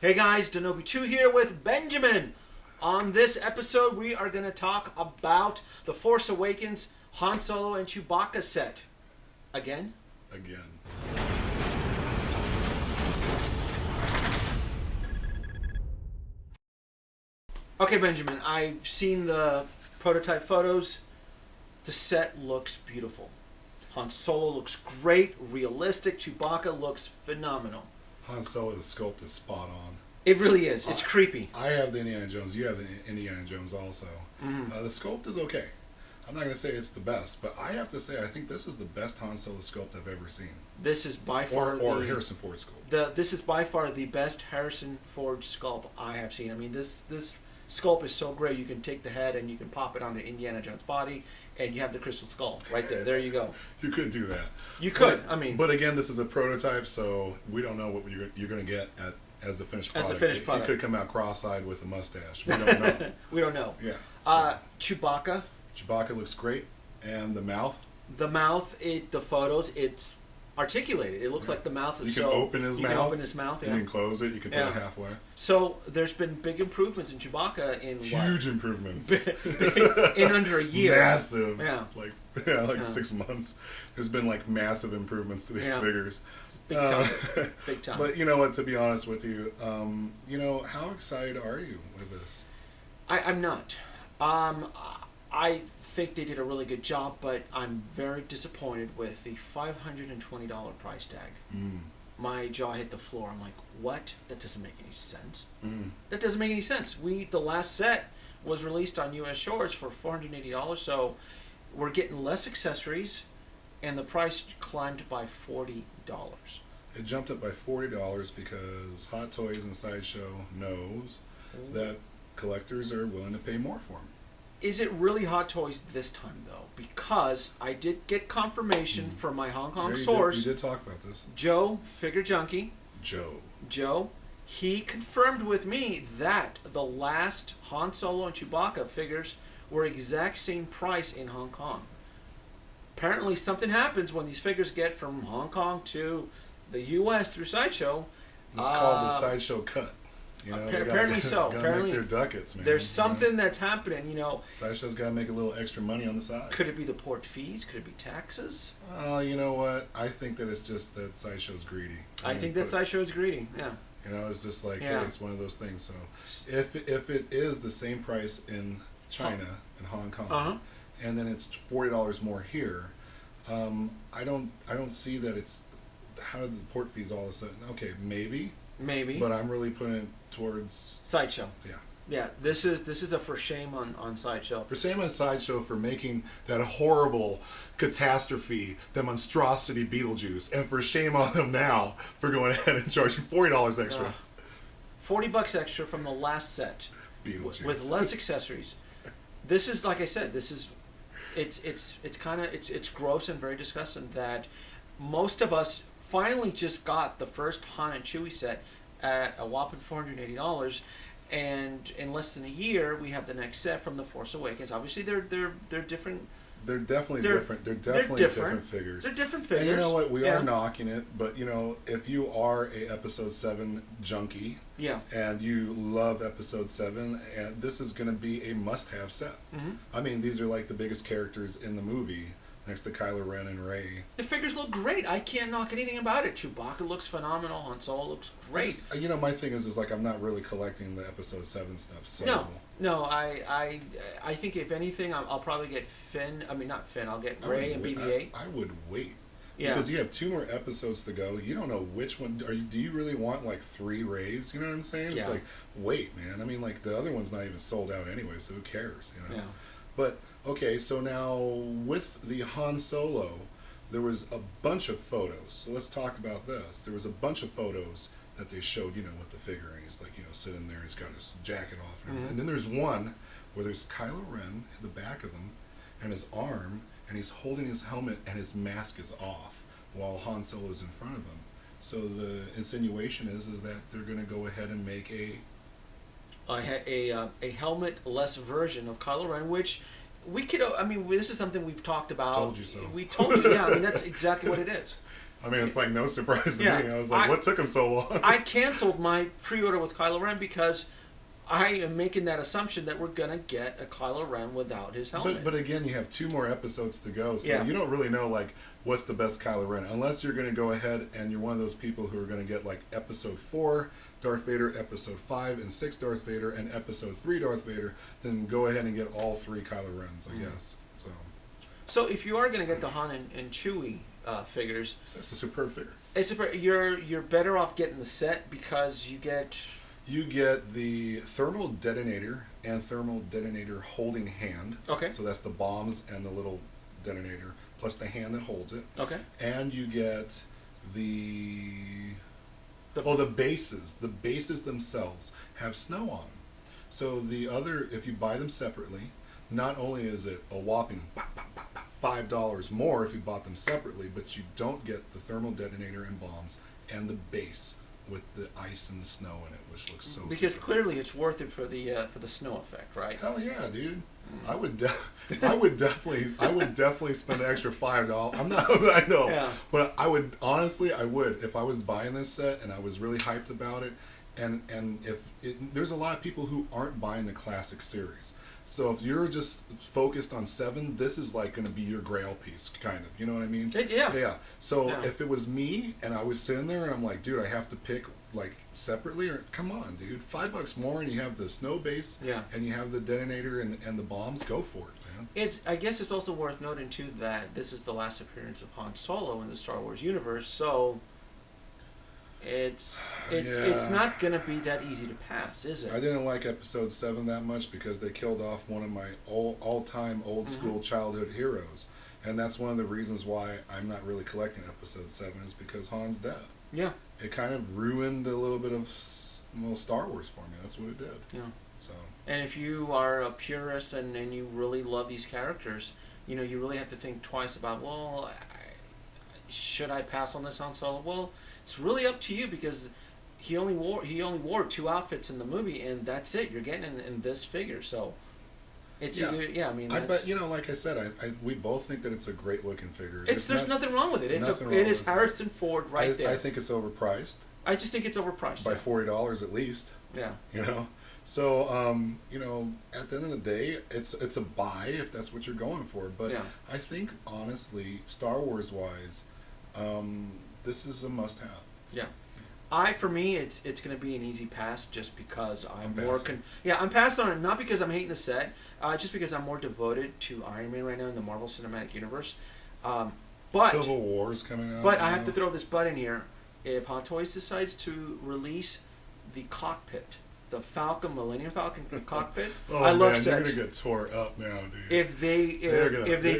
Hey guys, Denobi2 here with Benjamin. On this episode, we are going to talk about the Force Awakens Han Solo and Chewbacca set. Again? Again. Okay, Benjamin, I've seen the prototype photos. The set looks beautiful. Han Solo looks great, realistic. Chewbacca looks phenomenal. Han Solo, the sculpt is spot on. It really is. It's creepy. I have the Indiana Jones. You have the Indiana Jones also. Mm-hmm. The sculpt is okay. I'm not going to say it's the best, but I have to say I think this is the best Han Solo sculpt I've ever seen. This is by far or Harrison Ford sculpt. This is by far the best Harrison Ford sculpt I have seen. I mean, this sculpt is so great. You can take the head and you can pop it onto Indiana Jones' body, and you have the crystal skull right there. There you go. You could do that. You could. But again, this is a prototype, so we don't know what you're going to get as the finished product. As the finished product. It could come out cross-eyed with a mustache. We don't know. We don't know. Yeah. Chewbacca. Chewbacca looks great, and the mouth. The mouth. The photos. It's articulated. It looks like the mouth. You can open his mouth. You can open his mouth. Yeah. You can close it. You can put it halfway. So there's been big improvements in Chewbacca in huge improvements in under a year. Massive. Yeah. Like 6 months. There's been like massive improvements to these figures. Big time. Big time. But you know what? To be honest with you, how excited are you with this? I'm not. I think they did a really good job, but I'm very disappointed with the $520 price tag. My jaw hit the floor. I'm like, what? That doesn't make any sense. That doesn't make any sense. The last set was released on U.S. shores for $480, so we're getting less accessories, and the price climbed by $40. It jumped up by $40 because Hot Toys and Sideshow knows that collectors are willing to pay more for them. Is it really Hot Toys this time, though? Because I did get confirmation from my Hong Kong source. You did talk about this. Joe, Figure Junkie. Joe. He confirmed with me that the last Han Solo and Chewbacca figures were exact same price in Hong Kong. Apparently something happens when these figures get from Hong Kong to the U.S. through Sideshow. It's called the Sideshow cut. Apparently so. Apparently, make their ducats, man. There's something that's happening, Sideshow's got to make a little extra money on the side. Could it be the port fees? Could it be taxes? You know what? I think that it's just that Sideshow's greedy. I think that Sideshow's greedy. Yeah. It's just like hey, it's one of those things. So if it is the same price in China and Hong Kong, and then it's $40 more here, I don't see that it's how did the port fees all of a sudden? Okay, maybe. But I'm really putting it towards Sideshow. Yeah. Yeah, this is a for shame on Sideshow. For shame on Sideshow for making that horrible catastrophe, the monstrosity Beetlejuice, and for shame on them now for going ahead and charging $40 extra. $40 extra from the last set. Beetlejuice. With less accessories. This is, like I said, it's gross and very disgusting that most of us finally just got the first Han and Chewie set at a whopping $480, and in less than a year we have the next set from the Force Awakens. Obviously, they're different. They're definitely different. They're definitely different figures. They're different figures. And you know what? We are knocking it, but if you are a Episode 7 junkie, and you love Episode 7, and this is going to be a must-have set. I mean, these are like the biggest characters in the movie. Next to Kylo Ren and Rey. The figures look great. I can't knock anything about it. Chewbacca looks phenomenal. Han Solo looks great. My thing is like I'm not really collecting the Episode 7 stuff. So. No. I think if anything, I'll probably get Finn. I mean, not Finn. I'll get Rey and BB-8. I would wait. Yeah. Because you have 2 more episodes to go. You don't know which one. Do you really want like 3 Reys? You know what I'm saying? It's like, wait, man. I mean, like the other one's not even sold out anyway, so who cares? Yeah. But okay, so now with the Han Solo, there was a bunch of photos. So let's talk about this. There was a bunch of photos that they showed, with the figure. He's like, sitting there. He's got his jacket off, and then there's one where there's Kylo Ren in the back of him, and his arm, and he's holding his helmet, and his mask is off while Han Solo's in front of him. So the insinuation is that they're going to go ahead and make a helmet-less version of Kylo Ren, which we could. I mean, this is something we've talked about. Told you so. We told you. Yeah, I mean that's exactly what it is. I mean, it's like no surprise to Yeah. me. I was like, what took him so long? I canceled my pre-order with Kylo Ren because I am making that assumption that we're gonna get a Kylo Ren without his helmet. But again, you have 2 more episodes to go, so Yeah. you don't really know like what's the best Kylo Ren, unless you're going to go ahead and you're one of those people who are going to get like Episode 4 Darth Vader, Episode 5 and 6 Darth Vader, and Episode 3 Darth Vader. Then go ahead and get all 3 Kylo Rens, I guess. So if you are gonna get the Han and Chewie figures, It's a superb figure. you're better off getting the set because you get the thermal detonator and thermal detonator holding hand. Okay. So that's the bombs and the little detonator, plus the hand that holds it. okay. And you get the bases. The bases themselves have snow on them. So if you buy them separately, not only is it a whopping $5 more if you bought them separately, but you don't get the thermal detonator and bombs and the base with the ice and the snow in it, which looks so. Because super clearly it's worth it for the snow effect, right? cool. Hell yeah, dude! I would definitely spend an extra $5. I'm not. I know, Yeah. but I would if I was buying this set and I was really hyped about it, and there's a lot of people who aren't buying the classic series. So if you're just focused on 7, this is like going to be your grail piece, kind of. You know what I mean? Yeah. So Yeah. if it was me and I was sitting there and I'm like, dude, I have to pick like separately, or come on, dude, $5 more and you have the snow base, Yeah. and you have the detonator and the bombs. Go for it, man. I guess it's also worth noting too that this is the last appearance of Han Solo in the Star Wars universe, so it's not gonna be that easy to pass, is it? I didn't like Episode 7 that much because they killed off one of my all-time old school childhood heroes, and that's one of the reasons why I'm not really collecting Episode 7 is because Han's dead. Yeah. It kind of ruined a little bit of Star Wars for me. That's what it did. Yeah. So. And if you are a purist and you really love these characters, you really have to think twice about, well, should I pass on this Han Solo? Well, it's really up to you because he only wore 2 outfits in the movie, and that's it. You're getting in this figure, so it's either I mean. But like I said, we both think that it's a great looking figure. There's nothing wrong with it. It is Harrison Ford there. I think it's overpriced. I just think it's overpriced by $40 at least. Yeah. So at the end of the day, it's a buy if that's what you're going for. But yeah. I think honestly, Star Wars wise, this is a must-have. Yeah. For me, it's going to be an easy pass just because I'm passing. passing on it, not because I'm hating the set, just because I'm more devoted to Iron Man right now in the Marvel Cinematic Universe. But Civil War is coming out. But I have to throw this but in here. If Hot Toys decides to release the cockpit, the Millennium Falcon cockpit, I love sets. You're gonna get tore up now, dude. If they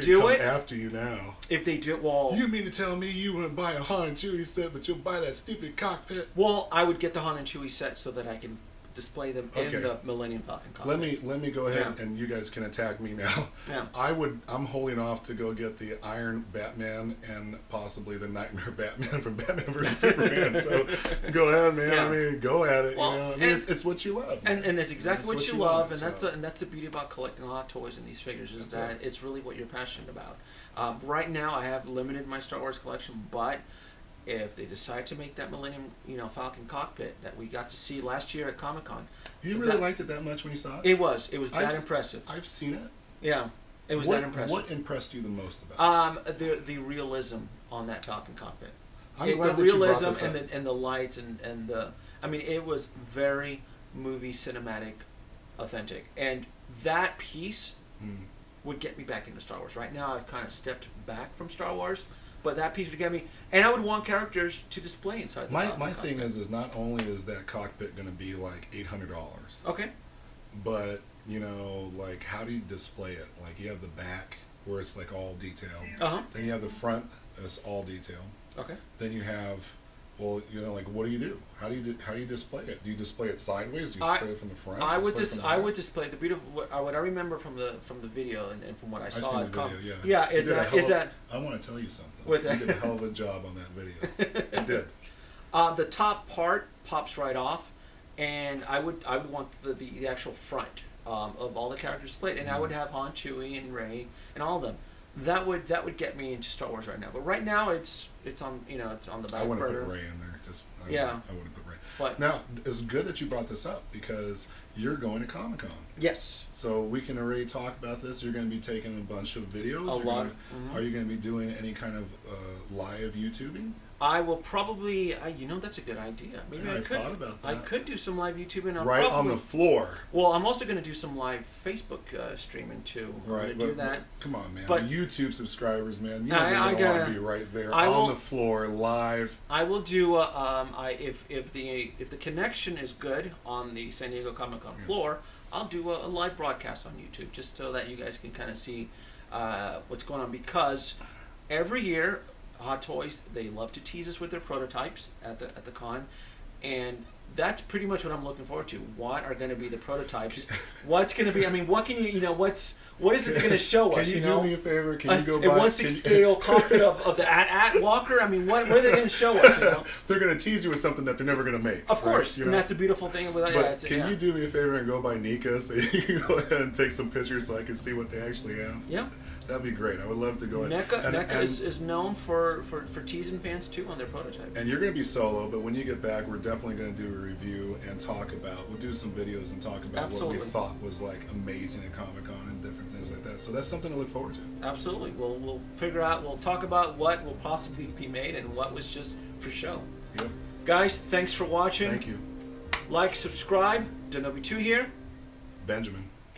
do it after you now. If they do, well, you mean to tell me you wouldn't buy a Han and Chewie set, but you'll buy that stupid cockpit? Well, I would get the Han and Chewie set so that I can display them in the Millennium Falcon cockpit. Let me go ahead and you guys can attack me now. Yeah. I'm holding off to go get the Iron Batman and possibly the Nightmare Batman from Batman vs Superman. So go ahead, man. Yeah. I mean, go at it. Well, it's what you love. And that's exactly what you love, and that's the beauty about collecting Hot Toys and these figures is that it's really what you're passionate about. Right now, I have limited my Star Wars collection, but if they decide to make that Millennium, Falcon cockpit that we got to see last year at Comic-Con. You really liked it that much when you saw it? It was that impressive. I've seen it. Yeah, it was that impressive. What impressed you the most about it? The realism on that Falcon cockpit. I'm glad the that you brought realism this up. and the lights and the. I mean, it was very movie cinematic, authentic, and that piece would get me back into Star Wars. Right now, I've kind of stepped back from Star Wars. But that piece would get me, and I would want characters to display inside the cockpit. My thing is not only is that cockpit going to be like $800. Okay. But like how do you display it? Like you have the back where it's like all detailed. Then you have the front that's all detailed. Okay. Then you have, like what do you do? How do you display it? Do you display it sideways? Do you display it from the front? I would display the beautiful. What I remember from the video and from what I saw. I've seen the video, yeah. Is that? I want to tell you something. What's that? You did a hell of a job on that video. You did. The top part pops right off, and I would want the actual front of all the characters displayed, and I would have Han, Chewie, and Rey, and all of them. that would get me into Star Wars right now. But right now it's on it's on the back I want to burner. put Ray in there. I want to put Ray. But now, it's good that you brought this up because you're going to Comic-Con. yes. So we can already talk about this. You're going to be taking a bunch of videos. A lot. Are you going to be doing any kind of live YouTubing? I will probably, that's a good idea. Maybe Yeah, I could. thought about that. I could do some live YouTubing. Right on the floor. Well, I'm also going to do some live Facebook streaming too. I'm Right. going to do that. Come on, man. But the YouTube subscribers, man. You I want gotta- to be right there I on will- the floor, live. I will do. If the connection is good on the San Diego Comic Con floor, I'll do a live broadcast on YouTube just so that you guys can kind of see what's going on, because every year Hot Toys, they love to tease us with their prototypes at the con, and that's pretty much what I'm looking forward to. What are going to be the prototypes? What's going to be? I mean, what can what is it they're going to show us? Can you do me a favor? Can you go a by 1/6 scale cockpit of the AT Walker? I mean, what are they going to show us? They're going to tease you with something that they're never going to make. Of course, right? and that's the beautiful thing about But can you do me a favor and go by Nika so you can go ahead and take some pictures so I can see what they actually have? Yeah. That'd be great. I would love to go ahead. NECA is known for teasing fans too on their prototype. And you're going to be solo, but when you get back, we're definitely going to do a review and talk about. We'll do some videos and talk about Absolutely. what we thought was like amazing at Comic-Con and different things like that. So that's something to look forward to. Absolutely. We'll figure out. We'll talk about what will possibly be made and what was just for show. Yep. Guys, thanks for watching. Thank you. Like, subscribe. Denobi2 here. Benjamin.